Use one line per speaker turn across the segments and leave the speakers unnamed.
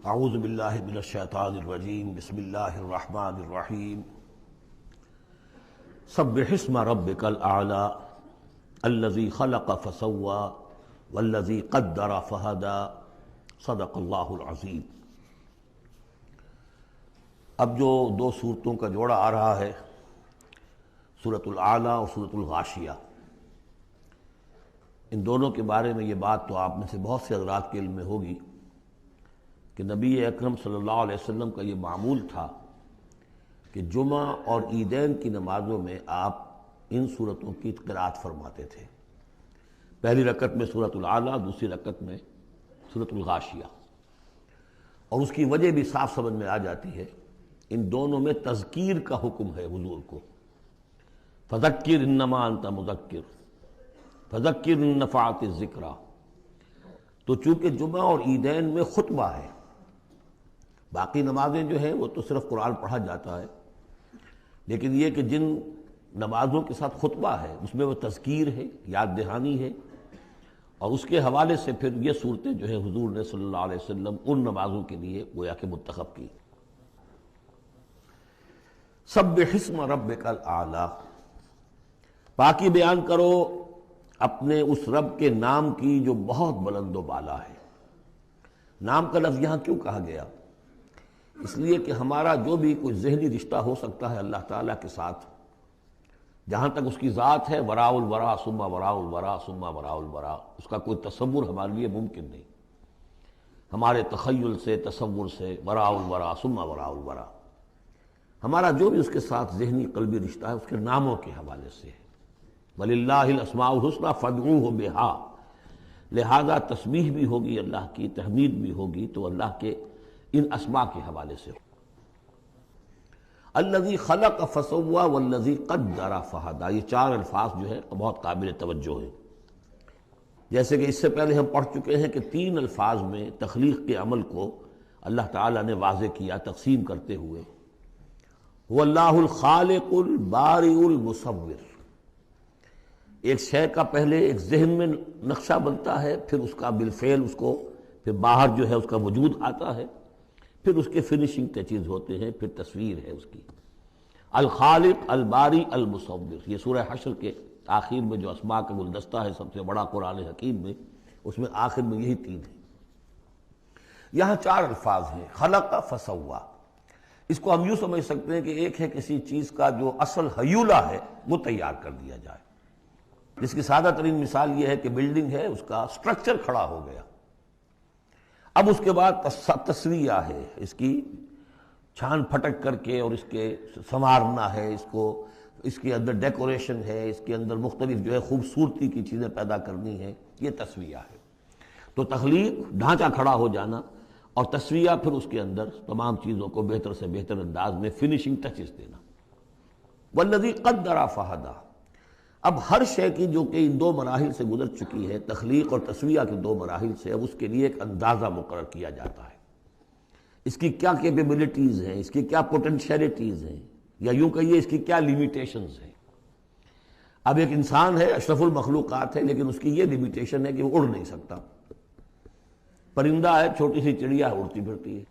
اعوذ باللہ من الشیطان الرجیم بسم اللہ الرحمن الرحیم سبح اسم ربک الاعلی الذی خلق فسوی والذی قدر فہدی صدق اللہ العظیم۔ اب جو دو صورتوں کا جوڑا آ رہا ہے، سورۃ الاعلی اور سورۃ الغاشیہ، ان دونوں کے بارے میں یہ بات تو آپ میں سے بہت سے حضرات کے علم میں ہوگی کہ نبی اکرم صلی اللہ علیہ وسلم کا یہ معمول تھا کہ جمعہ اور عیدین کی نمازوں میں آپ ان صورتوں کی قرأت فرماتے تھے، پہلی رکعت میں سورۃ الاعلی، دوسری رکعت میں سورۃ الغاشیہ۔ اور اس کی وجہ بھی صاف سمجھ میں آ جاتی ہے، ان دونوں میں تذکیر کا حکم ہے حضور کو، فذکر انما انت مذکر فذکر ان نفعت الذکریٰ۔ تو چونکہ جمعہ اور عیدین میں خطبہ ہے، باقی نمازیں جو ہیں وہ تو صرف قرآن پڑھا جاتا ہے، لیکن یہ کہ جن نمازوں کے ساتھ خطبہ ہے اس میں وہ تذکیر ہے، یاد دہانی ہے، اور اس کے حوالے سے پھر یہ صورتیں جو ہے حضور نے صلی اللہ علیہ وسلم ان نمازوں کے لیے گویا کہ منتخب کی۔ سبح اسم ربک الاعلی، پاکی بیان کرو اپنے اس رب کے نام کی جو بہت بلند و بالا ہے۔ نام کا لفظ یہاں کیوں کہا گیا؟ اس لیے کہ ہمارا جو بھی کوئی ذہنی رشتہ ہو سکتا ہے اللہ تعالیٰ کے ساتھ، جہاں تک اس کی ذات ہے، وراء الورا ثم وراء الورا ثم وراء الورا، اس کا کوئی تصور ہمارے لیے ممکن نہیں، ہمارے تخیل سے، تصور سے، وراء الورا ثم وراء الورا، ہمارا جو بھی اس کے ساتھ ذہنی قلبی رشتہ ہے اس کے ناموں کے حوالے سے ہے۔ وَلِلَّهِ الْأَسْمَاءُ الْحُسْنَىٰ فَادْعُوهُ بِهَا، لہذا تسبیح بھی ہوگی اللہ کی، تحمید بھی ہوگی تو اللہ کے ان اسماء کے حوالے سے۔ الذی خلق فسوی والذی قدر فہدی، یہ چار الفاظ جو ہے بہت قابل توجہ ہیں۔ جیسے کہ اس سے پہلے ہم پڑھ چکے ہیں کہ تین الفاظ میں تخلیق کے عمل کو اللہ تعالیٰ نے واضح کیا تقسیم کرتے ہوئے، هو اللہ الخالق البارئ المصور۔ ایک شے کا پہلے ایک ذہن میں نقشہ بنتا ہے، پھر اس کا بالفعل اس کو پھر باہر جو ہے اس کا وجود آتا ہے، پھر اس کے فنشنگ ٹچز ہوتے ہیں، پھر تصویر ہے اس کی۔ الخالق الباری المصور، یہ سورہ حشر کے آخر میں جو اسماء کا گلدستہ ہے سب سے بڑا قرآن حکیم میں، اس میں آخر میں یہی تین ہیں۔ یہاں چار الفاظ ہیں، خلق فسوا۔ اس کو ہم یوں سمجھ سکتے ہیں کہ ایک ہے کسی چیز کا جو اصل حیولہ ہے وہ تیار کر دیا جائے، جس کی سادہ ترین مثال یہ ہے کہ بلڈنگ ہے، اس کا سٹرکچر کھڑا ہو گیا، اب اس کے بعد تسویہ ہے، اس کی چھان پھٹک کر کے اور اس کے سنوارنا ہے، اس کو، اس کے اندر ڈیکوریشن ہے، اس کے اندر مختلف جو ہے خوبصورتی کی چیزیں پیدا کرنی ہے، یہ تسویہ ہے۔ تو تخلیق ڈھانچہ کھڑا ہو جانا، اور تسویہ پھر اس کے اندر تمام چیزوں کو بہتر سے بہتر انداز میں فنشنگ ٹچز دینا۔ والذی قدر فہدی، اب ہر شے کی جو کہ ان دو مراحل سے گزر چکی ہے، تخلیق اور تسویہ کے دو مراحل سے، اب اس کے لیے ایک اندازہ مقرر کیا جاتا ہے، اس کی کیا کیپیبلٹیز ہیں، اس کی کیا پوٹینشیلٹیز ہیں، یا یوں کہیے اس کی کیا لیمیٹیشنز ہیں۔ اب ایک انسان ہے، اشرف المخلوقات ہے، لیکن اس کی یہ لیمیٹیشن ہے کہ وہ اڑ نہیں سکتا۔ پرندہ ہے، چھوٹی سی چڑیا اڑتی پھرتی ہے۔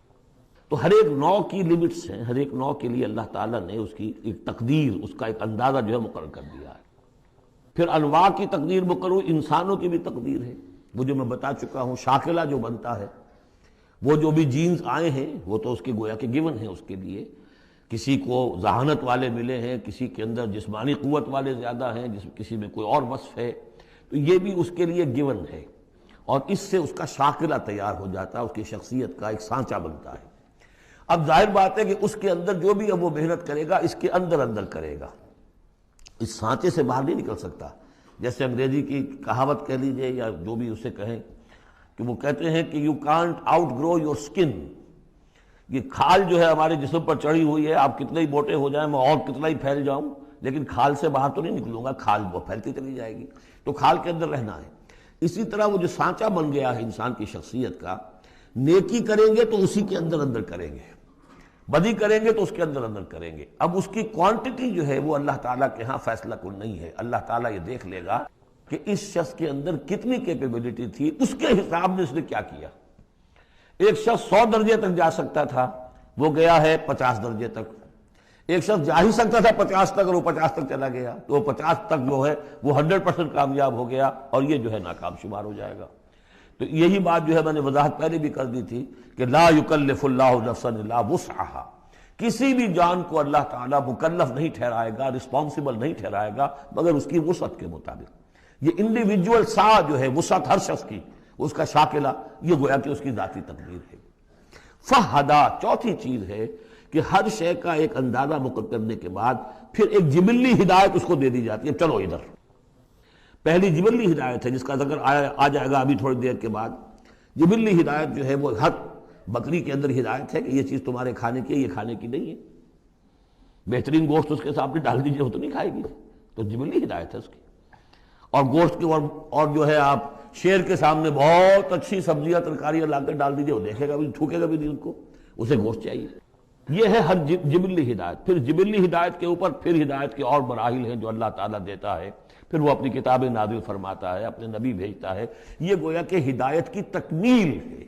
تو ہر ایک نوع کی لیمٹس ہیں، ہر ایک نوع کے لیے اللہ تعالیٰ نے اس کی ایک تقدیر، اس کا ایک اندازہ جو ہے مقرر کر دیا ہے۔ پھر انواع کی تقدیر مقرر، انسانوں کی بھی تقدیر ہے، وہ جو میں بتا چکا ہوں، شاکلہ جو بنتا ہے، وہ جو بھی جینز آئے ہیں وہ تو اس کے گویا کہ گیون ہیں اس کے لیے، کسی کو ذہانت والے ملے ہیں، کسی کے اندر جسمانی قوت والے زیادہ ہیں، کسی میں کوئی اور وصف ہے، تو یہ بھی اس کے لیے گیون ہے، اور اس سے اس کا شاکلہ تیار ہو جاتا ہے، اس کی شخصیت کا ایک سانچہ بنتا ہے۔ اب ظاہر بات ہے کہ اس کے اندر جو بھی اب وہ محنت کرے گا اس کے اندر اندر کرے گا، اس سانچے سے باہر نہیں نکل سکتا۔ جیسے انگریزی کی کہاوت کہہ لیجئے یا جو بھی اسے کہیں، کہ وہ کہتے ہیں کہ you can't outgrow your skin, یہ کھال جو ہے ہمارے جسم پر چڑھی ہوئی ہے، آپ کتنے ہی موٹے ہو جائیں، میں اور کتنا ہی پھیل جاؤں، لیکن کھال سے باہر تو نہیں نکلوں گا، کھال وہ پھیلتی چلی جائے گی، تو کھال کے اندر رہنا ہے۔ اسی طرح وہ جو سانچہ بن گیا ہے انسان کی شخصیت کا، نیکی کریں گے تو اسی کے اندر اندر کریں گے، بدی کریں گے تو اس کے اندر اندر کریں گے۔ اب اس کی کوانٹٹی جو ہے وہ اللہ تعالیٰ کے ہاں فیصلہ کن نہیں ہے، اللہ تعالیٰ یہ دیکھ لے گا کہ اس شخص کے اندر کتنی کیپیبلٹی تھی، اس کے حساب میں اس نے کیا کیا۔ ایک شخص 100 درجے تک جا سکتا تھا، وہ گیا ہے 50 درجے تک۔ ایک شخص جا ہی سکتا تھا 50 تک اور وہ 50 تک چلا گیا، تو وہ 50 تک جو ہے وہ 100% کامیاب ہو گیا، اور یہ جو ہے ناکام شمار ہو جائے گا۔ تو یہی بات جو ہے میں نے وضاحت پہلے بھی کر دی تھی کہ لا یکلف اللہ نفسا الا وسعہا، کسی بھی جان کو اللہ تعالیٰ مکلف نہیں ٹھہرائے گا، رسپانسبل نہیں ٹھہرائے گا مگر اس کی وسعت کے مطابق۔ یہ انڈیویجول سا جو ہے وسعت ہر شخص کی، اس کا شاکلہ، یہ گویا کہ اس کی ذاتی تقدیر ہے۔ فہدا، چوتھی چیز ہے کہ ہر شے کا ایک اندازہ مقرر کرنے کے بعد پھر ایک جبلی ہدایت اس کو دے دی جاتی ہے، چلو ادھر۔ پہلی جبلی ہدایت ہے جس کا ذکر آ جائے گا ابھی تھوڑی دیر کے بعد۔ جبلی ہدایت جو ہے وہ ہر بکری کے اندر ہدایت ہے کہ یہ چیز تمہارے کھانے کی ہے، یہ کھانے کی نہیں ہے۔ بہترین گوشت اس کے سامنے ڈال دیجئے وہ تو نہیں کھائے گی، تو جبلی ہدایت ہے اس کی۔ اور گوشت کے اور جو ہے آپ شیر کے سامنے بہت اچھی سبزیاں ترکاریاں لا کر ڈال دیجئے، وہ دیکھے گا بھی، تھوکے گا بھی نہیں، ان کو اسے گوشت چاہیے۔ یہ ہے ہر جبلی ہدایت۔ پھر جبلی ہدایت کے اوپر پھر ہدایت کے اور مراحل ہیں جو اللہ تعالیٰ دیتا ہے، پھر وہ اپنی کتابیں نازل فرماتا ہے، اپنے نبی بھیجتا ہے۔ یہ گویا کہ ہدایت کی تکمیل ہے،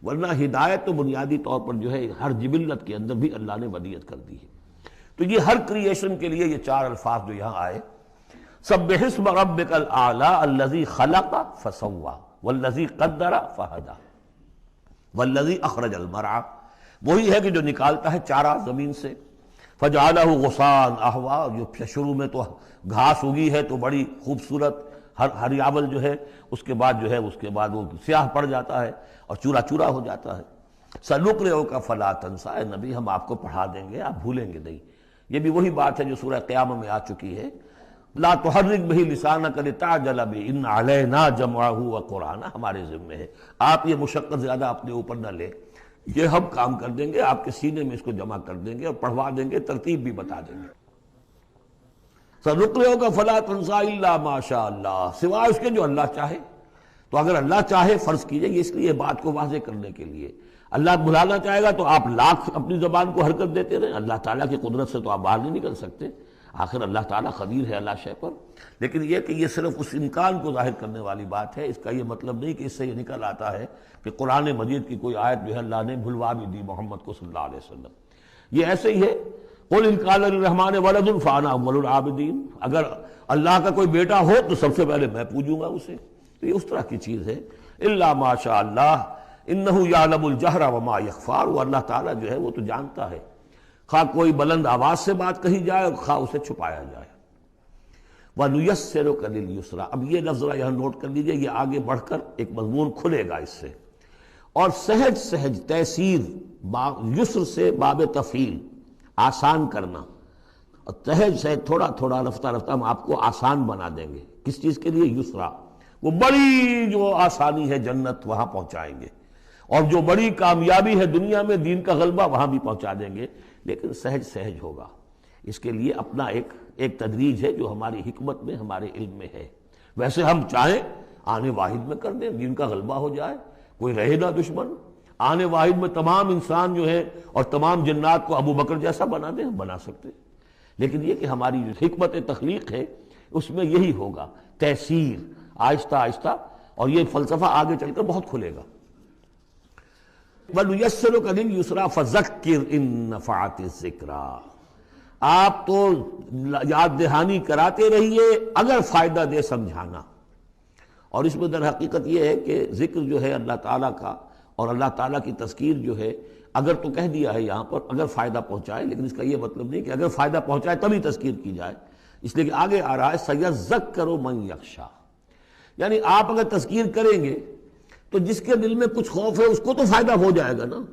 ورنہ ہدایت تو بنیادی طور پر جو ہے ہر جبلت کے اندر بھی اللہ نے ودیت کر دی ہے۔ تو یہ ہر کریشن کے لیے یہ 4 الفاظ جو یہاں آئے، سبح اسم ربک الاعلی الذی خلق فسوی والذی قدر فہدی والذی اخرج المرعی، وہی ہے کہ جو نکالتا ہے چارہ زمین سے، فجعلہ غثاء احوا، جو شروع میں تو گھاس اگی ہے تو بڑی خوبصورت ہریاول جو ہے، اس کے بعد وہ سیاہ پڑ جاتا ہے اور چورا چورا ہو جاتا ہے۔ سنقرئک فلا تنسیٰ، اے نبی ہم آپ کو پڑھا دیں گے، آپ بھولیں گے نہیں۔ یہ بھی وہی بات ہے جو سورہ قیامہ میں آ چکی ہے، لا تحرک بہ لسانک لتعجل بہ ان علینا جمعہ وقرآنہ، ہمارے ذمہ ہے، آپ یہ مشقت زیادہ اپنے اوپر نہ لیں، یہ ہم کام کر دیں گے، آپ کے سینے میں اس کو جمع کر دیں گے اور پڑھوا دیں گے، ترتیب بھی بتا دیں گے۔ سنقرئک فلا تنسیٰ الا ما شاء اللہ، سوائے اس کے جو اللہ چاہے۔ تو اگر اللہ چاہے، فرض کیجئے یہ اس لیے بات کو واضح کرنے کے لیے، اللہ بلانا چاہے گا تو آپ لاکھ اپنی زبان کو حرکت دیتے رہیں، اللہ تعالیٰ کی قدرت سے تو آپ باہر نہیں نکل سکتے، آخر اللہ تعالیٰ قدیر ہے اللہ شے پر۔ لیکن یہ کہ یہ صرف اس امکان کو ظاہر کرنے والی بات ہے، اس کا یہ مطلب نہیں کہ اس سے یہ نکل آتا ہے کہ قرآن مجید کی کوئی آیت جو ہے اللہ نے بھلوا بھی دی محمد کو صلی اللہ علیہ وسلم۔ یہ ایسے ہی ہے، قل ان کان للرحمن ولد فانا اول العابدین، اگر اللہ کا کوئی بیٹا ہو تو سب سے پہلے میں پوجوں گا اسے۔ تو یہ اس طرح کی چیز ہے، الا ما شاء اللہ انہ یعلم الجہر وما یخفی، وہ اللہ تعالیٰ جو ہے وہ تو جانتا ہے، خواہ کوئی بلند آواز سے بات کہی جائے اور خواہ اسے چھپایا جائے۔ وَنُيَسِّرُكَ لِلْيُسْرَىٰ، اب یہ لفظ یہاں نوٹ کر لیجئے، یہ آگے بڑھ کر ایک مضمون کھلے گا اس سے۔ اور سہج سہج، تیسیر، یسر سے باب تفعیل، آسان کرنا، اور سہج سہج تھوڑا تھوڑا رفتہ رفتہ ہم آپ کو آسان بنا دیں گے۔ کس چیز کے لیے؟ یسرا، وہ بڑی جو آسانی ہے جنت وہاں پہنچائیں گے، اور جو بڑی کامیابی ہے دنیا میں دین کا غلبہ وہاں بھی پہنچا دیں گے، لیکن سہج سہج ہوگا۔ اس کے لیے اپنا ایک تدریج ہے جو ہماری حکمت میں، ہمارے علم میں ہے۔ ویسے ہم چاہیں آنے واحد میں کر دیں، دین کا غلبہ ہو جائے، کوئی رہے نہ دشمن، آنے واحد میں تمام انسان جو ہے اور تمام جنات کو ابو بکر جیسا بنا دیں، ہم بنا سکتے ہیں۔ لیکن یہ کہ ہماری جو حکمت تخلیق ہے اس میں یہی ہوگا، تیسیر، آہستہ آہستہ، اور یہ فلسفہ آگے چل کر بہت کھلے گا۔ وَنُيَسِّرُكَ لِلْيُسْرَىٰ فَذَكِّرْ إِن نَّفَعَتِ الذِّكْرَىٰ، آپ تو یاد دہانی کراتے رہیے اگر فائدہ دے سمجھانا۔ اور اس میں در حقیقت یہ ہے کہ ذکر جو ہے اللہ تعالیٰ کا اور اللہ تعالیٰ کی تذکیر جو ہے، اگر تو کہہ دیا ہے یہاں پر اگر فائدہ پہنچائے، لیکن اس کا یہ مطلب نہیں کہ اگر فائدہ پہنچائے تبھی تذکیر کی جائے، اس لیے کہ آگے آ رہا ہے سَيَذَّكَّرُ مَن يَخْشَىٰ، یعنی آپ اگر تذکیر کریں گے تو جس کے دل میں کچھ خوف ہے اس کو تو فائدہ ہو جائے گا نا۔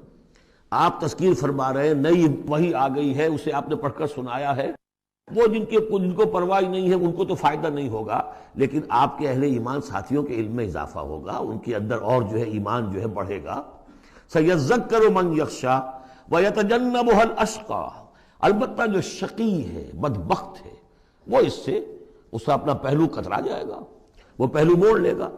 آپ تذکیر فرما رہے ہیں، نئی وحی آ گئی ہے، اسے آپ نے پڑھ کر سنایا ہے، وہ جن کو پرواہ نہیں ہے ان کو تو فائدہ نہیں ہوگا، لیکن آپ کے اہل ایمان ساتھیوں کے علم میں اضافہ ہوگا، ان کے اندر اور جو ہے ایمان جو ہے بڑھے گا۔ سَيَذَّكَّرُ مَن يَخْشَىٰ وَيَتَجَنَّبُهَا الْأَشْقَىٰ، البتہ جو شقی ہے، بدبخت ہے، وہ اس سے اپنا پہلو کترا جائے گا، وہ پہلو موڑ لے گا۔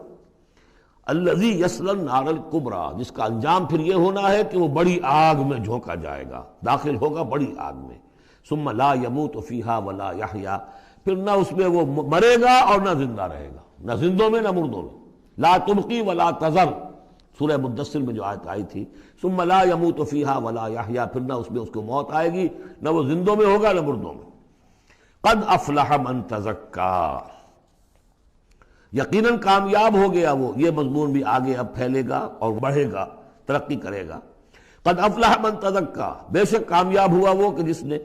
الذی یصلی النار الکبریٰ، جس کا انجام پھر یہ ہونا ہے کہ وہ بڑی آگ میں جھونکا جائے گا، داخل ہوگا بڑی آگ میں۔ ثم لا یموت فیہا ولا یحییٰ، پھر نہ اس میں وہ مرے گا اور نہ زندہ رہے گا، نہ زندوں میں نہ مردوں میں۔ لا تبقی ولا تذر، سورہ مدثر میں جو آیت آئی تھی ثم لا يموت فیہا ولا یحیا، پھر نہ اس میں اس کو موت آئے گی، نہ وہ زندوں میں ہوگا نہ مردوں میں۔ قد افلح من تزکا، یقیناً کامیاب ہو گیا وہ، یہ مضمون بھی آگے اب پھیلے گا اور بڑھے گا، ترقی کرے گا۔ قد افلح من تزکا، بے شک کامیاب ہوا وہ کہ جس نے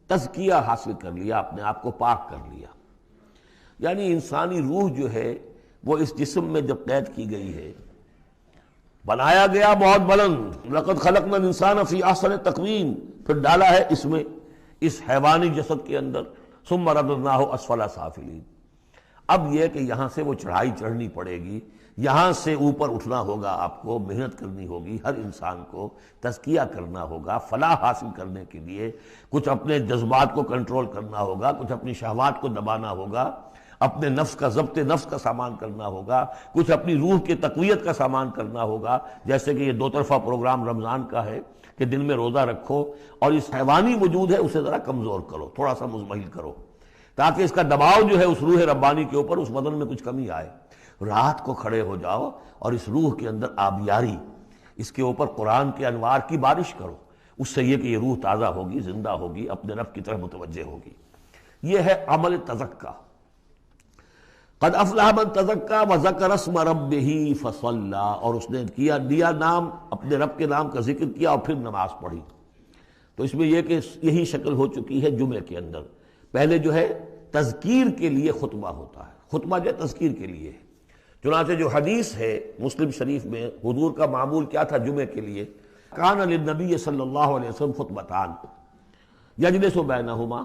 تزکیہ حاصل کر لیا، اپنے آپ کو پاک کر لیا۔ یعنی انسانی روح جو ہے وہ اس جسم میں جب قید کی گئی ہے، بنایا گیا بہت بلند، لقد خلقنا الانسان فی احسن تقویم، پھر ڈالا ہے اس میں، اس حیوانی جسد کے اندر، ثم رددناہ اسفل سافلین۔ اب یہ کہ یہاں سے وہ چڑھائی چڑھنی پڑے گی، یہاں سے اوپر اٹھنا ہوگا، آپ کو محنت کرنی ہوگی، ہر انسان کو تزکیہ کرنا ہوگا، فلاح حاصل کرنے کے لیے کچھ اپنے جذبات کو کنٹرول کرنا ہوگا، کچھ اپنی شہوات کو دبانا ہوگا، اپنے نفس کا ضبط نفس کا سامان کرنا ہوگا، کچھ اپنی روح کی تقویت کا سامان کرنا ہوگا، جیسے کہ یہ دو طرفہ پروگرام رمضان کا ہے کہ دن میں روزہ رکھو اور اس حیوانی وجود ہے اسے ذرا کمزور کرو، تھوڑا سا مزمحل کرو، تاکہ اس کا دباؤ جو ہے اس روح ربانی کے اوپر، اس بدن میں کچھ کمی آئے۔ رات کو کھڑے ہو جاؤ اور اس روح کے اندر آبیاری، اس کے اوپر قرآن کے انوار کی بارش کرو، اس سے یہ کہ یہ روح تازہ ہوگی، زندہ ہوگی، اپنے رب کی طرف متوجہ ہوگی۔ یہ ہے عمل تزکیہ۔ قد افلح من تزکا وذکر اسم ربہ فصلی، اور اس نے دیا نام، اپنے رب کے نام کا ذکر کیا اور پھر نماز پڑھی۔ تو اس میں یہ کہ یہی شکل ہو چکی ہے جمعے کے اندر۔ پہلے جو ہے تذکیر کے لیے خطبہ ہوتا ہے، خطبہ جو تذکیر کے لیے ہے۔ چنانچہ جو حدیث ہے مسلم شریف میں، حضور کا معمول کیا تھا جمعے کے لیے؟ کان للنبی صلی اللہ علیہ وسلم خطبتان یجلس بینہما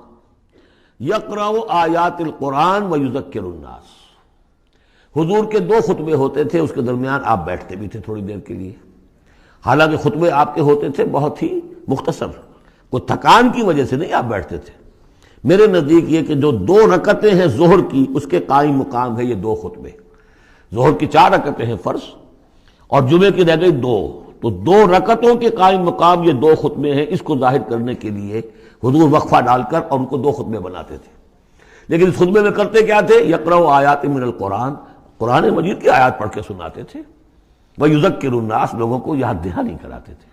یقرأ آیات القرآن ویذکر الناس۔ حضور کے دو خطبے ہوتے تھے، اس کے درمیان آپ بیٹھتے بھی تھے تھوڑی دیر کے لیے، حالانکہ خطبے آپ کے ہوتے تھے بہت ہی مختصر، کوئی تھکان کی وجہ سے نہیں آپ بیٹھتے تھے۔ میرے نزدیک یہ کہ جو 2 رکعتیں ہیں ظہر کی، اس کے قائم مقام ہے یہ 2 خطبے۔ ظہر کی 4 رکعتیں ہیں فرض، اور جمعے کی رہ گئی 2، تو 2 رکعتوں کے قائم مقام یہ 2 خطبے ہیں۔ اس کو ظاہر کرنے کے لیے حضور وقفہ ڈال کر اور ان کو 2 خطبے بناتے تھے۔ لیکن اس خطبے میں کرتے کیا تھے؟ یقرأ آیات من القرآن، قرآن مجید کی آیات پڑھ کے سناتے تھے، ویذکر الناس، لوگوں کو یاد دہانی کراتے تھے۔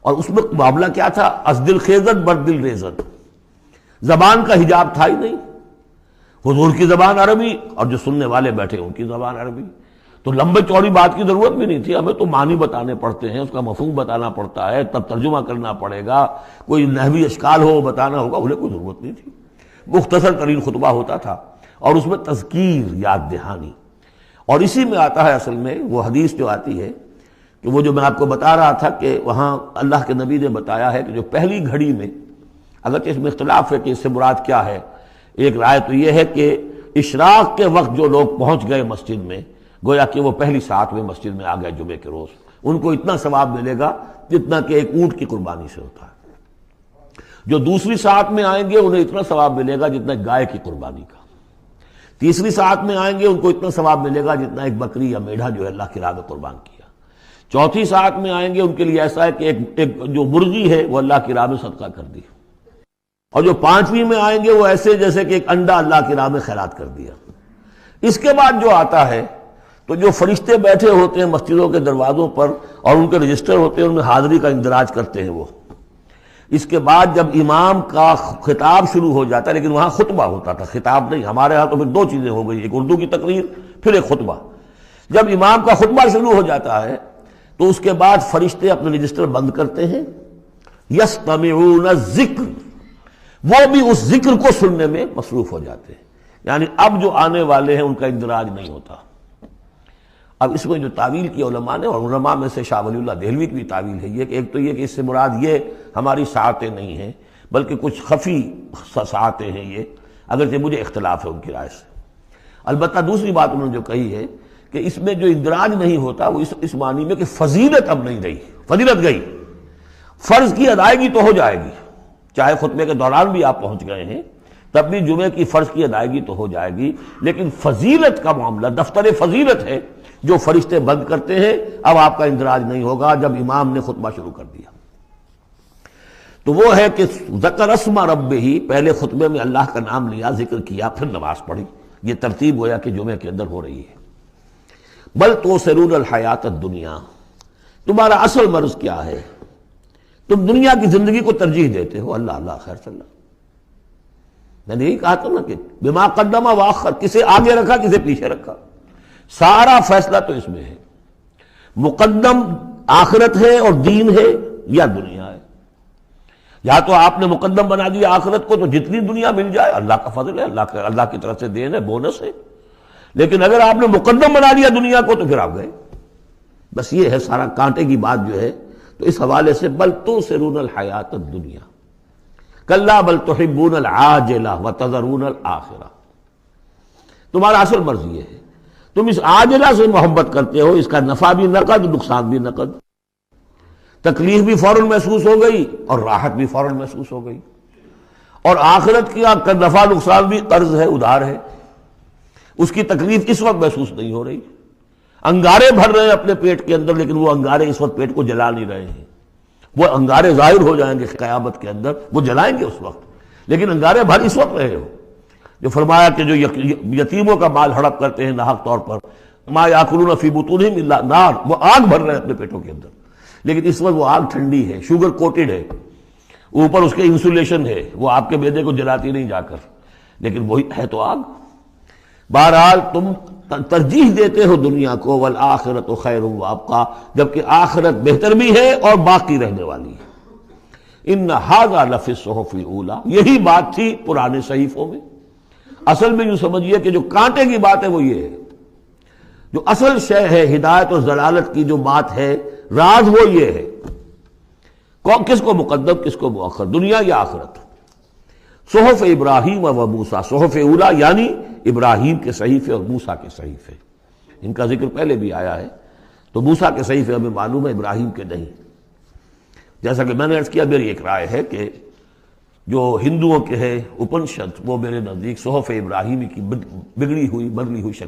اور اس میں معاملہ کیا تھا؟ از دل خیزت بر دل ریزت، زبان کا حجاب تھا ہی نہیں، حضور کی زبان عربی اور جو سننے والے بیٹھے ان کی زبان عربی، تو لمبے چوڑی بات کی ضرورت بھی نہیں تھی، ہمیں تو معنی بتانے پڑتے ہیں، اس کا مفہوم بتانا پڑتا ہے، تب ترجمہ کرنا پڑے گا، کوئی نحوی اشکال ہو بتانا ہوگا، انہیں کوئی ضرورت نہیں تھی۔ مختصر ترین خطبہ ہوتا تھا اور اس میں تذکیر، یاد دہانی۔ اور اسی میں آتا ہے اصل میں وہ حدیث جو آتی ہے کہ وہ جو میں آپ کو بتا رہا تھا کہ وہاں اللہ کے نبی نے بتایا ہے کہ جو پہلی گھڑی میں، اگرچہ اس میں اختلاف ہے کہ اس سے مراد کیا ہے، ایک رائے تو یہ ہے کہ اشراق کے وقت جو لوگ پہنچ گئے مسجد میں، گویا کہ وہ پہلی ساعت میں مسجد میں آ گئے جمعے کے روز، ان کو اتنا ثواب ملے گا جتنا کہ ایک اونٹ کی قربانی سے ہوتا ہے۔ جو دوسری ساعت میں آئیں گے انہیں اتنا ثواب ملے گا جتنا ایک گائے کی قربانی کا، تیسری ساعت میں آئیں گے ان کو اتنا ثواب ملے گا جتنا ایک بکری یا میڑھا جو ہے اللہ کی راہ میں قربان کیا، چوتھی ساعت میں آئیں گے ان کے لیے ایسا ہے کہ ایک جو مرغی ہے وہ اللہ کی راہ میں صدقہ کر دی، اور جو 5ویں میں آئیں گے وہ ایسے جیسے کہ ایک انڈا اللہ کی راہ میں خیرات کر دیا۔ اس کے بعد جو آتا ہے تو جو فرشتے بیٹھے ہوتے ہیں مسجدوں کے دروازوں پر اور ان کے رجسٹر ہوتے ہیں، ان میں حاضری کا اندراج کرتے ہیں وہ۔ اس کے بعد جب امام کا خطاب شروع ہو جاتا ہے، لیکن وہاں خطبہ ہوتا تھا، خطاب نہیں، ہمارے ہاں تو پھر 2 چیزیں ہو گئی، ایک اردو کی تقریر پھر ایک خطبہ۔ جب امام کا خطبہ شروع ہو جاتا ہے تو اس کے بعد فرشتے اپنے رجسٹر بند کرتے ہیں، یستمعون الذکر، وہ بھی اس ذکر کو سننے میں مصروف ہو جاتے ہیں، یعنی اب جو آنے والے ہیں ان کا اندراج نہیں ہوتا۔ اب اس میں جو تعویل کی علماء نے، اور علماء میں سے شاہ ولی اللہ دہلوی کی بھی تعویل ہے یہ کہ ایک تو یہ کہ اس سے مراد یہ ہماری ساعتیں نہیں ہیں بلکہ کچھ خفی ساعتیں ہیں یہ، اگرچہ مجھے اختلاف ہے ان کی رائے سے۔ البتہ دوسری بات انہوں نے جو کہی ہے کہ اس میں جو اندراج نہیں ہوتا وہ اس معنی میں کہ فضیلت اب نہیں رہی، فضیلت گئی، فرض کی ادائیگی تو ہو جائے گی، چاہے خطبے کے دوران بھی آپ پہنچ گئے ہیں تب بھی جمعے کی فرض کی ادائیگی تو ہو جائے گی، لیکن فضیلت کا معاملہ دفتر فضیلت ہے جو فرشتے بند کرتے ہیں، اب آپ کا اندراج نہیں ہوگا جب امام نے خطبہ شروع کر دیا۔ تو وہ ہے کہ ذکر اسم ربہ، پہلے خطبے میں اللہ کا نام لیا، ذکر کیا، پھر نماز پڑھی۔ یہ ترتیب گویا کہ جمعے کے اندر ہو رہی ہے۔ بل توسرون الحیات الدنیا، تمہارا اصل مرض کیا ہے؟ تم دنیا کی زندگی کو ترجیح دیتے ہو. اللہ اللہ خیر صلی اللہ. میں نے یہی کہا تھا نا کہ بما قدم واخر، کسے آگے رکھا کسے پیچھے رکھا، سارا فیصلہ تو اس میں ہے. مقدم آخرت ہے اور دین ہے یا دنیا ہے. یا تو آپ نے مقدم بنا دیا آخرت کو تو جتنی دنیا مل جائے اللہ کا فضل ہے، اللہ کی طرف سے دین ہے، بونس ہے. لیکن اگر آپ نے مقدم بنا دیا دنیا کو تو پھر آپ گئے. بس یہ ہے سارا کانٹے کی بات جو ہے. تو اس حوالے سے بل تؤثرون الحیات الدنیا کلا بل تحبون العاجلہ وتذرون الآخرہ. تمہارا اصل مرض یہ ہے، تم اس عاجلہ سے محبت کرتے ہو، اس کا نفع بھی نقد نقصان بھی نقد، تکلیف بھی فوراً محسوس ہو گئی اور راحت بھی فوراً محسوس ہو گئی، اور آخرت کا نفع نقصان بھی قرض ہے، ادھار ہے، اس کی تکلیف اس وقت محسوس نہیں ہو رہی. انگارے بھر رہے ہیں اپنے پیٹ کے اندر، لیکن وہ انگارے اس وقت پیٹ کو جلا نہیں رہے ہیں. وہ انگارے ظاہر ہو جائیں گے قیامت کے اندر، وہ جلائیں گے اس وقت، لیکن انگارے بھر اس وقت رہے ہو. جو فرمایا کہ جو یتیموں کا مال ہڑپ کرتے ہیں ناحق طور پر، ما یاکلون فی بطونہم الا نار، وہ آگ بھر رہے ہیں اپنے پیٹوں کے اندر، لیکن اس وقت وہ آگ ٹھنڈی ہے، شوگر کوٹڈ ہے، اوپر اس کے انسولیشن ہے، وہ آپ کے معدے کو جلاتی نہیں جا کر، لیکن وہی ہے تو آگ. بہرحال تم ترجیح دیتے ہو دنیا کو، والآخرۃ خیر وابقیٰ، جبکہ آخرت بہتر بھی ہے اور باقی رہنے والی ہے. ان ھذا لفی الصحف الاولی، یہی بات تھی پرانے صحیفوں میں. اصل میں یوں سمجھیے کہ جو کانٹے کی بات ہے وہ یہ ہے، جو اصل شے ہے ہدایت اور ضلالت کی جو بات ہے، راز وہ یہ ہے کس کو مقدم کس کو مؤخر، دنیا یا آخرت. صحف ابراہیم و موسیٰ، صحف اولا یعنی ابراہیم کے صحیفے اور موسیٰ کے صحیفے، ان کا ذکر پہلے بھی آیا ہے. تو موسیٰ کے صحیفے ہمیں معلوم ہے، ابراہیم کے نہیں. جیسا کہ میں نے عرض کیا، میری ایک رائے ہے کہ جو ہندوؤں کے ہے اپنشد، وہ میرے نزدیک صحف ابراہیمی کی بگڑی ہوئی بدلی ہوئی شکل